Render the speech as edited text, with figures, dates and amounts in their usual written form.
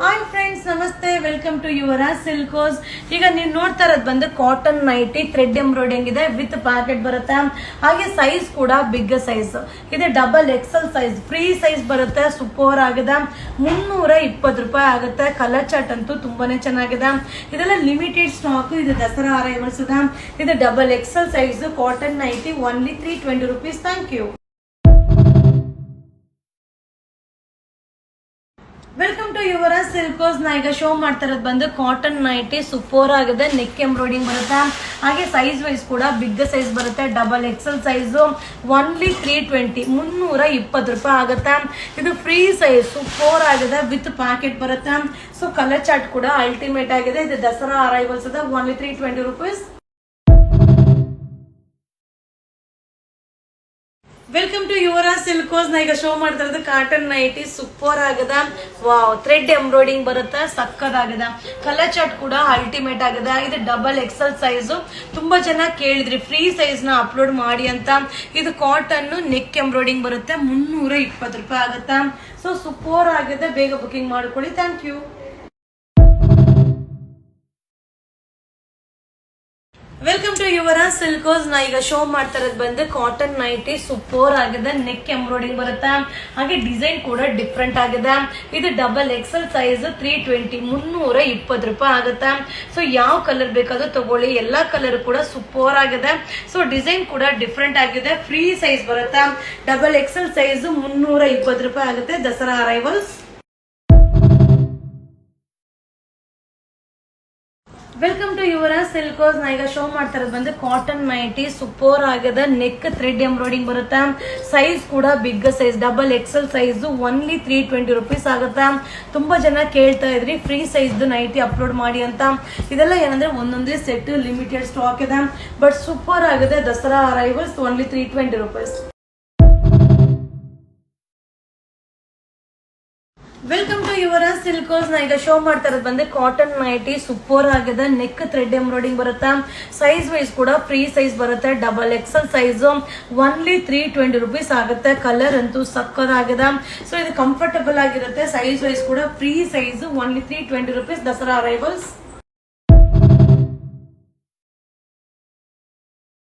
Hi friends, ನಮಸ್ತೆ. Welcome to Yuvraj ಸಿಲ್ಕೋಸ್. ಈಗ ನೀವು ನೋಡ್ತಾ ಇರೋದು ಬಂದು ಕಾಟನ್ ನೈಟಿ ಥ್ರೆಡ್ ಎಂಬ್ರಾಯ್ಡಿಂಗ್ ಇದೆ ವಿತ್ ಪ್ಯಾಕೆಟ್ ಬರುತ್ತೆ. ಹಾಗೆ ಸೈಜ್ ಕೂಡ ಬಿಗ್ ಸೈಜ್ ಇದೆ, double XL size, free size ಬರುತ್ತೆ. ಸೂಪರ್ ಆಗಿದೆ, 320 ರೂಪಾಯಿ ಆಗುತ್ತೆ. ಕಲರ್ ಚಾರ್ಟ್ ಅಂತೂ ತುಂಬಾನೇ ಚೆನ್ನಾಗಿದೆ. ಇದೆಲ್ಲ ಲಿಮಿಟೆಡ್ ಸ್ಟಾಕ್, ಇದು ದಸರಾ ಅರೈವಲ್ಸ್ ಇದೆ. ಇದು double XL size cotton nighty, only 320 rupees. Thank you. Welcome to Yuvraj silks. ನಾ ಈಗ ಶೋ ಮಾಡ್ತಾ ಇರೋದು ಬಂದು ಕಾಟನ್ ನೈಟಿ, ಸೂಪರ್ ಆಗಿದೆ. ನೆಕ್ ಎಂಬ್ರಾಯ್ಡಿಂಗ್ ಬರುತ್ತೆ. ಹಾಗೆ ಸೈಜ್ ವೈಸ್ ಕೂಡ ಬಿಗ್ ಸೈಜ್ ಬರುತ್ತೆ. ಡಬಲ್ ಎಕ್ಸೆಲ್ ಸೈಜು, ಓನ್ಲಿ 320, 320 ರೂಪಾಯಿ ಆಗುತ್ತೆ. ಇದು ಫ್ರೀ ಸೈಜ್, ಸೂಪರ್ ಆಗಿದೆ, ವಿತ್ ಪ್ಯಾಕೆಟ್ ಬರುತ್ತೆ. ಸೊ ಕಲರ್ ಚಾರ್ಟ್ ಕೂಡ ಅಲ್ಟಿಮೇಟ್ ಆಗಿದೆ. ಇದು ದಸರಾ ಅರೈವಲ್ಸ್ ಇದೆ, only 320 rupees. Welcome to Yuvraj silks. ನಾ ಈಗ ಶೋ ಮಾಡ್ತಾ ಇರೋದು ಕಾಟನ್ ನೈಟಿ, ಸೂಪರ್ ಆಗಿದೆ. ವಾವ್, ಥ್ರೆಡ್ ಎಂಬ್ರಾಯ್ಡಿಂಗ್ ಬರುತ್ತೆ, ಸಕ್ಕದಾಗಿದೆ. ಕಲರ್ ಚಾರ್ಟ್ ಕೂಡ ಅಲ್ಟಿಮೇಟ್ ಆಗಿದೆ. ಇದು ಡಬಲ್ ಎಕ್ಸೆಲ್ ಸೈಜು. ತುಂಬಾ ಜನ ಕೇಳಿದ್ರಿ ಫ್ರೀ ಸೈಜ್ ನ ಅಪ್ಲೋಡ್ ಮಾಡಿ ಅಂತ. ಇದು ಕಾಟನ್ ನೆಕ್ ಎಂಬ್ರಾಯ್ಡಿಂಗ್ ಬರುತ್ತೆ, 320 ರೂಪಾಯಿ ಆಗುತ್ತೆ. ಸೊ ಸೂಪರ್ ಆಗಿದೆ, ಬೇಗ ಬುಕಿಂಗ್ ಮಾಡ್ಕೊಳ್ಳಿ. Thank you. Welcome to Yuvraj silks. ನಾ ಈಗ ಶೋ ಮಾಡ್ತಾ ಇರೋದು ಬಂದು ಕಾಟನ್ ನೈಟಿ, ಸೂಪರ್ ಆಗಿದೆ. ನೆಕ್ ಎಂಬ್ರಾಯ್ಡಿಂಗ್ ಬರುತ್ತೆ. ಹಾಗೆ ಡಿಸೈನ್ ಕೂಡ ಡಿಫ್ರೆಂಟ್ ಆಗಿದೆ. ಇದು ಡಬಲ್ ಎಕ್ಸೆಲ್ ಸೈಜ್, 320, 320 ರೂಪಾಯಿ ಆಗುತ್ತೆ. ಸೊ ಯಾವ ಕಲರ್ ಬೇಕಾದ್ರೂ ತಗೊಳ್ಳಿ, ಎಲ್ಲಾ ಕಲರ್ ಕೂಡ ಸೂಪರ್ ಆಗಿದೆ. ಸೊ ಡಿಸೈನ್ ಕೂಡ ಡಿಫ್ರೆಂಟ್ ಆಗಿದೆ. ಫ್ರೀ ಸೈಜ್ ಬರುತ್ತೆ. ಡಬಲ್ ಎಕ್ಸೆಲ್ ಸೈಜ್ 320 ರೂಪಾಯಿ ಆಗುತ್ತೆ. Dasara arrivals. Welcome to Yuvraj silks. ನಾ ಈಗ ಶೋ ಮಾಡ್ತಾ ಇರೋದು ಬಂದು ಕಾಟನ್ ನೈಟಿ, ಸೂಪರ್ ಆಗಿದೆ. ನೆಕ್ ಥ್ರೆಡ್ ಎಂಬ್ರಾಯ್ಡಿಂಗ್ ಬರುತ್ತೆ. ಸೈಜ್ ಕೂಡ big size, double XL size, only 320 rupees ಆಗುತ್ತೆ. ತುಂಬಾ ಜನ ಕೇಳ್ತಾ ಇದ್ರಿ ಫ್ರೀ ಸೈಜ್ ನೈಟಿ ಅಪ್ಲೋಡ್ ಮಾಡಿ ಅಂತ. ಇದೆಲ್ಲ ಏನಂದ್ರೆ ಒಂದೊಂದೇ ಸೆಟ್, ಲಿಮಿಟೆಡ್ ಸ್ಟಾಕ್ ಇದೆ. ಬಟ್ ಸೂಪರ್ ಆಗಿದೆ. Dasara arrivals, only 320 rupees. Welcome to Yuvraj silks. ನಾ ಈಗ ಶೋ ಮಾಡ್ತಾ ಇರೋದು ಬಂದು ಕಾಟನ್ ನೈಟಿ, ಸೂಪರ್ ಆಗಿದೆ. ನೆಕ್ ಥ್ರೆಡ್ ಎಂಬ್ರಾಯ್ಡಿಂಗ್ ಬರುತ್ತೆ. ಸೈಜ್ ವೈಸ್ ಕೂಡ ಫ್ರೀ ಸೈಜ್ ಬರುತ್ತೆ. Double XL size, only 320 rupees ಆಗುತ್ತೆ. ಕಲರ್ ಅಂತೂ ಸಕ್ಕದಾಗಿದೆ. ಸೊ ಇದು ಕಂಫರ್ಟಬಲ್ ಆಗಿರುತ್ತೆ. ಸೈಜ್ ವೈಸ್ ಕೂಡ free size, only 320 rupees. Dasara arrivals.